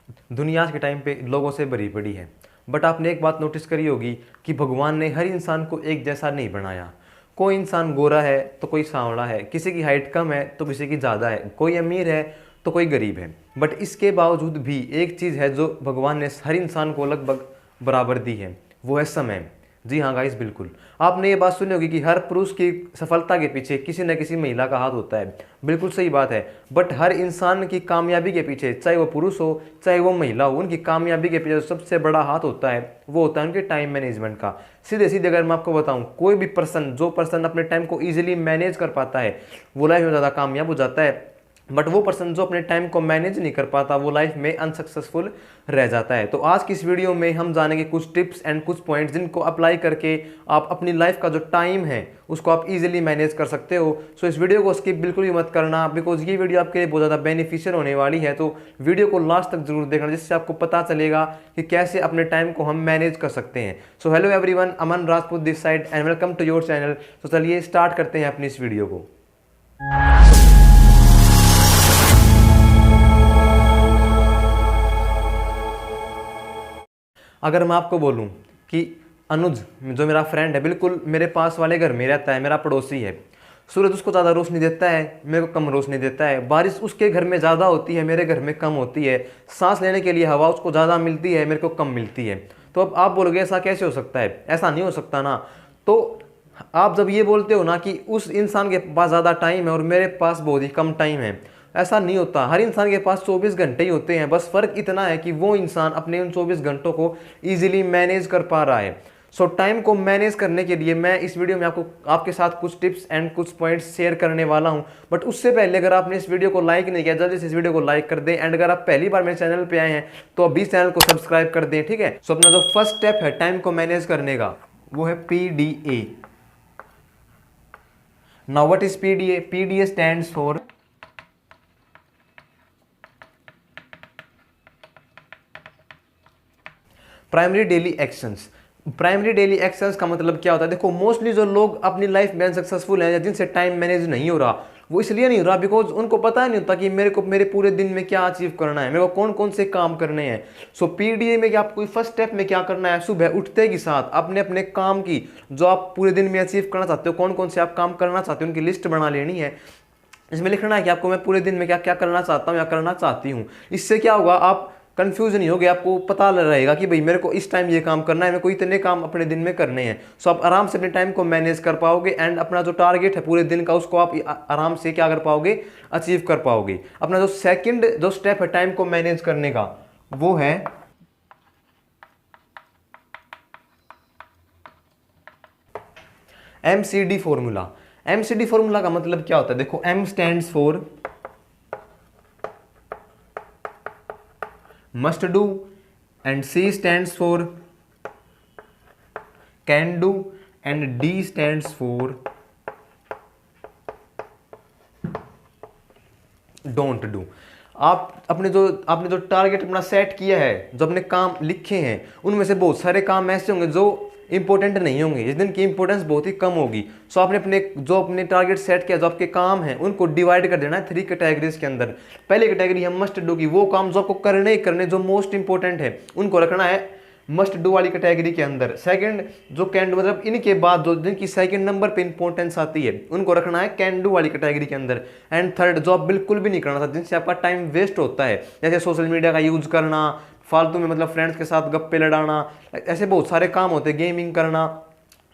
दुनिया के टाइम पे लोगों से भरी पड़ी है। बट आपने एक बात नोटिस करी होगी कि भगवान ने हर इंसान को एक जैसा नहीं बनाया। कोई इंसान गोरा है तो कोई सांवला है, किसी की हाइट कम है तो किसी की ज़्यादा है, कोई अमीर है तो कोई गरीब है। बट इसके बावजूद भी एक चीज़ है जो भगवान ने हर इंसान को लगभग बराबर दी है, वो है समय। जी हाँ गाइस, बिल्कुल। आपने ये बात सुनी होगी कि हर पुरुष की सफलता के पीछे किसी न किसी महिला का हाथ होता है। बिल्कुल सही बात है। बट हर इंसान की कामयाबी के पीछे, चाहे वो पुरुष हो चाहे वो महिला हो, उनकी कामयाबी के पीछे जो सबसे बड़ा हाथ होता है वो होता है उनके टाइम मैनेजमेंट का। सीधे सीधे अगर मैं आपको बताऊं, कोई भी जो पर्सन अपने टाइम को ईजिली मैनेज कर पाता है वो लाइफ में ज़्यादा कामयाब हो जाता है। बट वो पर्सन जो अपने टाइम को मैनेज नहीं कर पाता वो लाइफ में अनसक्सेसफुल रह जाता है। तो आज की इस वीडियो में हम जानेंगे कुछ टिप्स एंड कुछ पॉइंट्स जिनको अप्लाई करके आप अपनी लाइफ का जो टाइम है उसको आप इजीली मैनेज कर सकते हो। सो इस वीडियो को स्किप बिल्कुल भी मत करना, बिकॉज ये वीडियो आपके लिए बहुत ज़्यादा बेनिफिशियल होने वाली है। तो वीडियो को लास्ट तक जरूर देखना, जिससे आपको पता चलेगा कि कैसे अपने टाइम को हम मैनेज कर सकते हैं। So hello everyone, Aman Rajput this side and welcome to your channel. तो चलिए स्टार्ट करते हैं अपनी इस वीडियो को। अगर मैं आपको बोलूं कि अनुज जो मेरा फ्रेंड है, बिल्कुल मेरे पास वाले घर में रहता है, मेरा पड़ोसी है। सूरज उसको ज़्यादा रोशनी देता है, मेरे को कम रोशनी देता है। बारिश उसके घर में ज़्यादा होती है, मेरे घर में कम होती है। सांस लेने के लिए हवा उसको ज़्यादा मिलती है, मेरे को कम मिलती है। तो अब आप बोलोगे ऐसा कैसे हो सकता है? ऐसा नहीं हो सकता ना। तो आप जब ये बोलते हो ना कि उस इंसान के पास ज़्यादा टाइम है और मेरे पास बहुत ही कम टाइम है, ऐसा नहीं होता। हर इंसान के पास 24 घंटे ही होते हैं। बस फ़र्क इतना है कि वो इंसान अपने उन 24 घंटों को ईजिली मैनेज कर पा रहा है। सो टाइम को मैनेज करने के लिए मैं इस वीडियो में आपके साथ कुछ टिप्स एंड कुछ पॉइंट्स शेयर करने वाला हूं। बट उससे पहले अगर आपने इस वीडियो को लाइक नहीं किया, जल्दी से इस वीडियो को लाइक कर दें। एंड अगर आप पहली बार मेरे चैनल पे आए हैं तो अभी चैनल को सब्सक्राइब कर दें, ठीक है। सो अपना जो फर्स्ट स्टेप है टाइम को मैनेज करने का, वो है PDA। Now what is PDA? PDA stands for primary daily actions. Primary daily actions का मतलब क्या होता है? देखो, मोस्टली जो लोग अपनी लाइफ में सक्सेसफुल हैं या जिनसे टाइम मैनेज नहीं हो रहा, वो इसलिए नहीं हो रहा बिकॉज उनको पता नहीं होता कि मेरे को मेरे पूरे दिन में क्या अचीव करना है, मेरे को कौन कौन से काम करने हैं। सो PDA में आपको फर्स्ट स्टेप में क्या करना है, सुबह उठते के साथ अपने अपने काम की जो आप पूरे दिन में अचीव करना चाहते हो, कौन कौन से आप काम करना चाहते हो, उनकी लिस्ट बना लेनी है। इसमें लिखना है कि आपको मैं पूरे दिन में क्या क्या करना चाहता हूँ या करना चाहती हूँ। इससे क्या होगा, आप कंफ्यूज नहीं होगे, आपको पता रहेगा कि भाई मेरे को इस टाइम ये काम करना है, मेरे को इतने काम अपने दिन में करने हैं। सो आप आराम से अपने टाइम को मैनेज कर पाओगे एंड अपना जो टारगेट है पूरे दिन का उसको आप आराम से क्या कर पाओगे, अचीव कर पाओगे। अपना जो सेकंड जो स्टेप है टाइम को मैनेज करने का, वो है MCD फॉर्मूला। MCD फॉर्मूला का मतलब क्या होता है? देखो, M stands for must do and C stands for can do and D stands for don't do। आपने जो टारगेट अपना सेट किया है, जो अपने काम लिखे हैं, उनमें से बहुत सारे काम ऐसे होंगे जो इंपॉर्टेंट नहीं होंगे, इस दिन की इंपॉर्टेंस बहुत ही कम होगी। सो आपने अपने टारगेट सेट किया, जो आपके काम हैं उनको डिवाइड कर देना है 3 कैटेगरीज के अंदर। पहली कैटेगरी है मस्ट डू की, वो काम जो आपको करने ही करने, जो मोस्ट इंपॉर्टेंट है उनको रखना है मस्ट डू वाली कैटेगरी के अंदर। सेकंड जो कैन डू, मतलब इनके बाद जो जिनकी सेकंड नंबर पे इंपॉर्टेंस आती है उनको रखना है कैन डू वाली कैटेगरी के अंदर। एंड थर्ड जो आप बिल्कुल भी नहीं करना था, जिनसे आपका टाइम वेस्ट होता है, जैसे सोशल मीडिया का यूज करना, फालतू में मतलब फ्रेंड्स के साथ गप्पे लड़ाना, ऐसे बहुत सारे काम होते हैं, गेमिंग करना।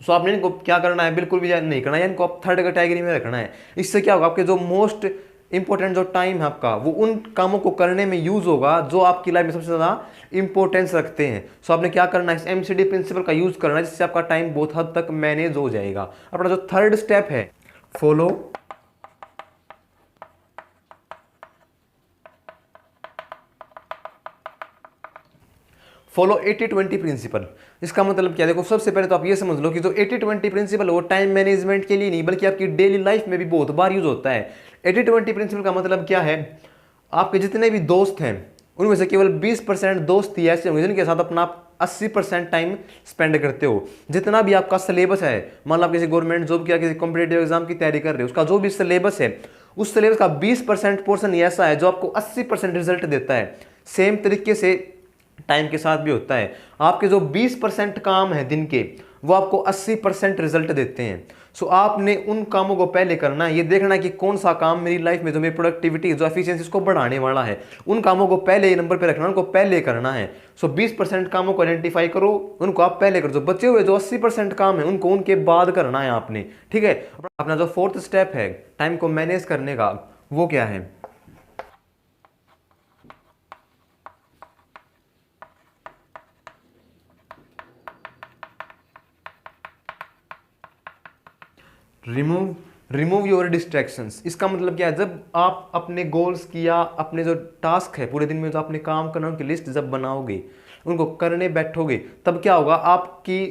सो आपने इनको क्या करना है, बिल्कुल भी नहीं करना है, इनको आप थर्ड कैटेगरी में रखना है। इससे क्या होगा, आपके जो मोस्ट इंपॉर्टेंट जो टाइम है आपका, वो उन कामों को करने में यूज होगा जो आपकी लाइफ में सबसे ज़्यादा इंपॉर्टेंस रखते हैं। सो आपने क्या करना है, इस MCD प्रिंसिपल का यूज करना है, जिससे आपका टाइम बहुत हद तक मैनेज हो जाएगा। अपना जो थर्ड स्टेप है, फॉलो 80-20 प्रिंसिपल। इसका मतलब क्या है? देखो, सबसे पहले तो आप ये समझ लो कि जो 80-20 प्रिंसिपल है वो टाइम मैनेजमेंट के लिए नहीं बल्कि आपकी डेली लाइफ में भी बहुत बार यूज होता है। 80-20 प्रिंसिपल का मतलब क्या है? आपके जितने भी दोस्त हैं उनमें से केवल 20% दोस्त ही ऐसे होंगे जिनके साथ अपना 80% टाइम स्पेंड करते हो। जितना भी आपका सिलेबस है, मान लो आप किसी गवर्नमेंट जॉब की या किसी कॉम्पिटेटिव एग्जाम की तैयारी कर रहे हो, उसका जो भी सिलेबस है उस सिलेबस का 20% पोर्सन ऐसा है जो आपको 80% रिजल्ट देता है। सेम तरीके से टाइम के साथ भी होता है। आपके जो 20% काम है दिन के, वो आपको 80% रिजल्ट देते हैं। सो आपने उन कामों को पहले करना है, ये देखना है कि कौन सा काम मेरी लाइफ में जो मेरी प्रोडक्टिविटी, जो एफिशिएंसी को बढ़ाने वाला है, उन कामों को पहले नंबर पे रखना, उनको पहले करना है। सो 20% कामों को आइडेंटिफाई करो, उनको आप पहले करो। जो बचे हुए जो 80% काम है, उनको उनके बाद करना है आपने, ठीक है। अपना जो फोर्थ स्टेप है टाइम को मैनेज करने का, वो क्या है? Remove remove your distractions. इसका मतलब क्या है? जब आप अपने गोल्स की या अपने जो टास्क है पूरे दिन में जो आपने काम करना, उनकी लिस्ट जब बनाओगे, उनको करने बैठोगे, तब क्या होगा, आपकी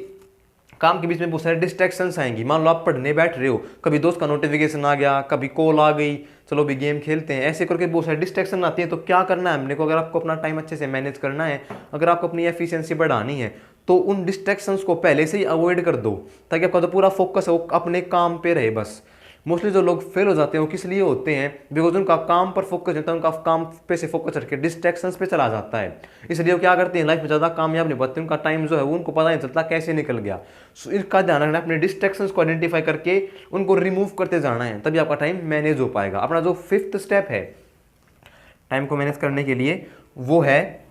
काम के बीच में बहुत सारे डिस्ट्रैक्शंस आएंगी। मान लो आप पढ़ने बैठ रहे हो, कभी दोस्त का नोटिफिकेशन आ गया, कभी कॉल आ गई, चलो भी गेम खेलते हैं, ऐसे करके बहुत सारी डिस्ट्रैक्शन आती है। तो क्या करना है हमने को, अगर आपको अपना टाइम अच्छे से मैनेज करना है, अगर आपको अपनी एफिशिएंसी बढ़ानी है, तो उन डिस्ट्रैक्शंस को पहले से ही अवॉइड कर दो, ताकि आपका जो पूरा फोकस है वो अपने काम पे रहे बस। मोस्टली जो लोग फेल हो जाते हैं वो किस लिए होते हैं? बिकॉज उनका काम पर फोकस होता है, उनका काम पे से फोकस करके डिस्ट्रैक्शंस पे चला जाता है। इसलिए वो क्या करते हैं, लाइफ में ज़्यादा कामयाब नहीं बनते, उनका टाइम जो है वो उनको पता नहीं चलता कैसे निकल गया। सो इसका ध्यान रखना, अपने डिस्ट्रैक्शंस को आइडेंटिफाई करके उनको रिमूव करते जाना है, तभी आपका टाइम मैनेज हो पाएगा। अपना जो फिफ्थ स्टेप है टाइम को मैनेज करने के लिए, वो है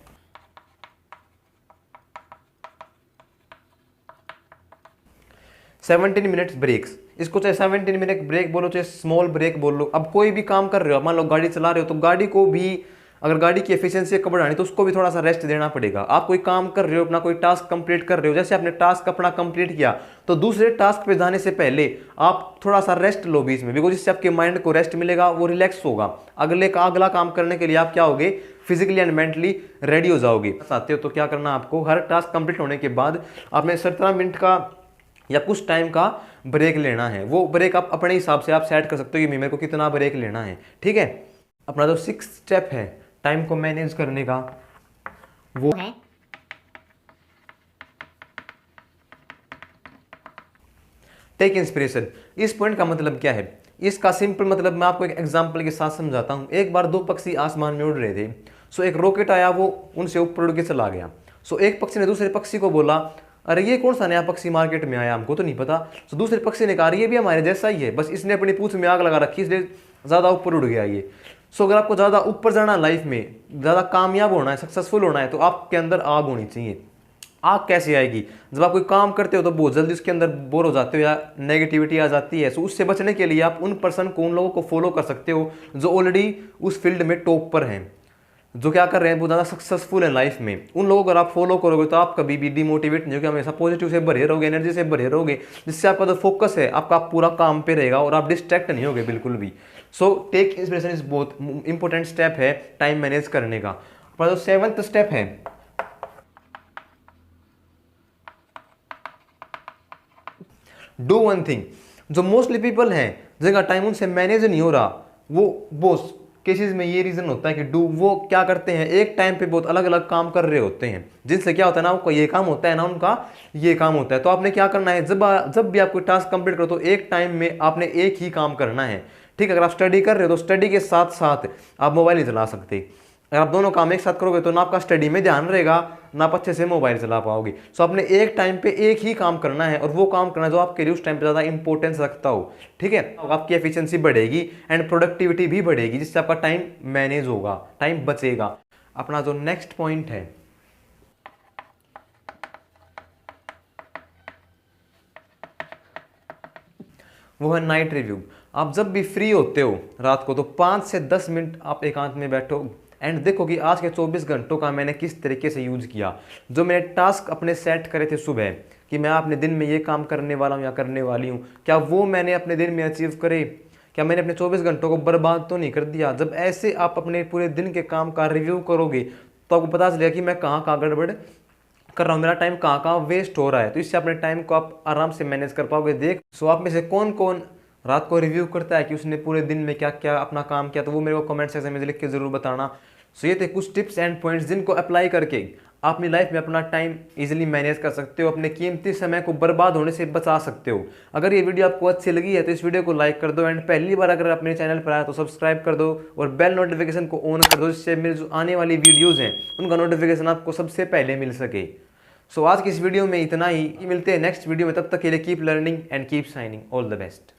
17 मिनट्स ब्रेक्स। इसको चाहे 17 मिनट ब्रेक बोलो, चाहे स्मॉल ब्रेक बोल लो। अब कोई भी काम कर रहे हो, मान लो गाड़ी चला रहे हो, तो गाड़ी को भी, अगर गाड़ी की एफिशिएंसी को बढ़ानी, तो उसको भी थोड़ा सा रेस्ट देना पड़ेगा। आप कोई काम कर रहे हो, अपना कोई टास्क कंप्लीट कर रहे हो, जैसे आपने टास्क अपना कंप्लीट किया, तो दूसरे टास्क पे जाने से पहले आप थोड़ा सा रेस्ट लो बीच में, बिकॉज इससे आपके माइंड को रेस्ट मिलेगा, वो रिलैक्स होगा। अगला काम करने के लिए आप क्या होगे, फिजिकली एंड मेंटली रेडी हो जाओगे। चाहते हो तो क्या करना, आपको हर टास्क कंप्लीट होने के बाद आपने 17 मिनट का या कुछ टाइम का ब्रेक लेना है। वो ब्रेक आप अपने हिसाब से आप सेट कर सकते हो कि मेरे को कितना ब्रेक लेना है, ठीक है। अपना जो 6th स्टेप है टाइम को मैनेज करने का, वो है टेक इंस्पिरेशन। इस पॉइंट का मतलब क्या है? इसका सिंपल मतलब मैं आपको एक एग्जांपल के साथ समझाता हूं। एक बार दो पक्षी आसमान में उड़ रहे थे। सो एक रॉकेट आया, वो उनसे ऊपर उड़ के चला गया। सो एक पक्षी ने दूसरे पक्षी को बोला, अरे ये कौन सा नया पक्षी मार्केट में आया, हमको तो नहीं पता। तो दूसरे पक्षी ने कहा, ये भी हमारे जैसा ही है, बस इसने अपनी पूंछ में आग लगा रखी, इसलिए ज़्यादा ऊपर उड़ गया ये। सो अगर आपको ज़्यादा ऊपर जाना, लाइफ में ज़्यादा कामयाब होना है, सक्सेसफुल होना है, तो आपके अंदर आग होनी चाहिए। आग कैसे आएगी? जब आप कोई काम करते हो तो बहुत जल्दी उसके अंदर बोर हो जाते हो या नेगेटिविटी आ जाती है। सो उससे बचने के लिए आप उन पर्सन को, उन लोगों को फॉलो कर सकते हो जो ऑलरेडी उस फील्ड में टॉप पर हैं, जो क्या कर रहे हैं, बहुत ज़्यादा सक्सेसफुल है लाइफ में। उन लोगों को अगर आप फॉलो करोगे तो आप कभी भी डिमोटिवेट नहीं होगे, हमेशा पॉजिटिव से भरे रहोगे, एनर्जी से भरे रहोगे, जिससे आपका जो फोकस है आपका पूरा काम पे रहेगा और आप डिस्ट्रैक्ट नहीं होगे बिल्कुल भी। सो टेक इंस्पिरेशन इज बहुत इंपॉर्टेंट स्टेप है टाइम मैनेज करने का। पर जो 7th स्टेप है, डू वन थिंग। जो मोस्टली पीपल हैं जिनका टाइम उनसे मैनेज नहीं हो रहा, वो बोस केसेस में ये रीजन होता है कि वो क्या करते हैं, एक टाइम पे बहुत अलग अलग काम कर रहे होते हैं, जिनसे क्या होता है ना, उनका ये काम होता है ना, उनका ये काम होता है। तो आपने क्या करना है, जब भी आप कोई टास्क कंप्लीट करो तो एक टाइम में आपने एक ही काम करना है, ठीक है। अगर आप स्टडी कर रहे हो तो स्टडी के साथ साथ आप मोबाइल नहीं चला सकते। अगर आप दोनों काम एक साथ करोगे तो ना आपका स्टडी में ध्यान रहेगा, ना आप अच्छे से मोबाइल चला पाओगे। सो आपने एक टाइम पे एक ही काम करना है, और वो काम करना है जो आपके लिए उस टाइम पे ज़्यादा इंपॉर्टेंस रखता हो, ठीक है। आपकी एफिशिएंसी बढ़ेगी एंड प्रोडक्टिविटी भी बढ़ेगी, जिससे आपका टाइम मैनेज होगा, टाइम बचेगा। अपना जो नेक्स्ट पॉइंट है, वो है नाइट रिव्यू। आप जब भी फ्री होते हो रात को, तो 5 से 10 मिनट आप एकांत में बैठो एंड देखो कि आज के 24 घंटों का मैंने किस तरीके से यूज किया। जो मैंने टास्क अपने सेट करे थे सुबह कि मैं अपने दिन में ये काम करने वाला हूँ या करने वाली हूँ, क्या वो मैंने अपने दिन में अचीव करे? क्या मैंने अपने 24 घंटों को बर्बाद तो नहीं कर दिया? जब ऐसे आप अपने पूरे दिन के काम का रिव्यू करोगे तो आपको पता चलेगा कि मैं कहाँ कहाँ गड़बड़ कर रहा हूँ, मेरा टाइम कहाँ कहाँ वेस्ट हो रहा है। तो इससे अपने टाइम को आप आराम से मैनेज कर पाओगे। देख, सो आप में से कौन कौन रात को रिव्यू करता है कि उसने पूरे दिन में क्या क्या अपना काम किया, तो वो मेरे को कमेंट सेक्शन में लिख के जरूर बताना। सो ये थे कुछ टिप्स एंड पॉइंट्स जिनको अप्लाई करके आप अपनी लाइफ में अपना टाइम इजीली मैनेज कर सकते हो, अपने कीमती समय को बर्बाद होने से बचा सकते हो। अगर ये वीडियो आपको अच्छी लगी है तो इस वीडियो को लाइक कर दो, एंड पहली बार अगर अपने चैनल पर आया तो सब्सक्राइब कर दो और बेल नोटिफिकेशन को ऑन कर दो, जिससे मेरे जो आने वाली वीडियोज़ हैं उनका नोटिफिकेशन आपको सबसे पहले मिल सके। सो आज की इस वीडियो में इतना ही, मिलते हैं नेक्स्ट वीडियो में, तब तक के लिए keep learning and keep shining. All the best.